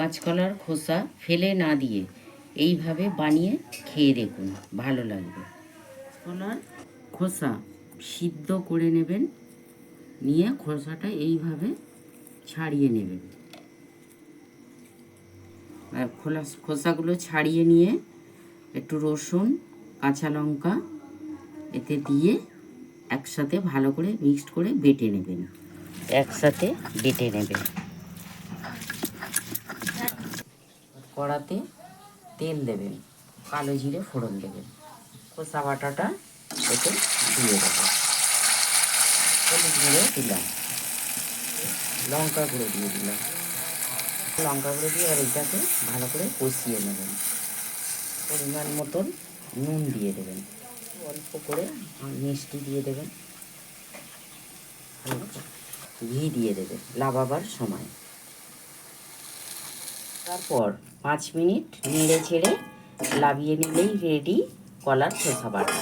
কাঁচকলার খোসা ফেলে না দিয়ে এইভাবে বানিয়ে খেয়ে দেখুন, ভালো লাগবে। কাঁচকলার খোসা সিদ্ধ করে নেবেন, নিয়ে খোসাটা এইভাবে ছাড়িয়ে নেবেন। আর খোসাগুলো ছাড়িয়ে নিয়ে একটু রসুন, কাঁচা লঙ্কা এতে দিয়ে একসাথে ভালো করে মিক্সড করে বেটে নেবেন। একসাথে বেটে নেবেন। কড়াতে তেল দেবেন, কালো জিরে ফোড়ন দেবেন, খোসা বাটাটা এতে দিয়ে দেবেন, হলুদ গুঁড়ো দিলাম, লঙ্কা গুঁড়ো দিয়ে দিলাম, লঙ্কা গুঁড়ো দিয়ে আর এটাকে ভালো করে কষিয়ে নেবেন। পরিমাণ মতন নুন দিয়ে দেবেন, অল্প করে মিষ্টি দিয়ে দেবেন, ঘি দিয়ে দেবেন লাবাবার সময়। তারপর 5 মিনিট নেড়ে ছেড়ে লাবিয়ে নিলেই রেডি কলার খোসা বাটা।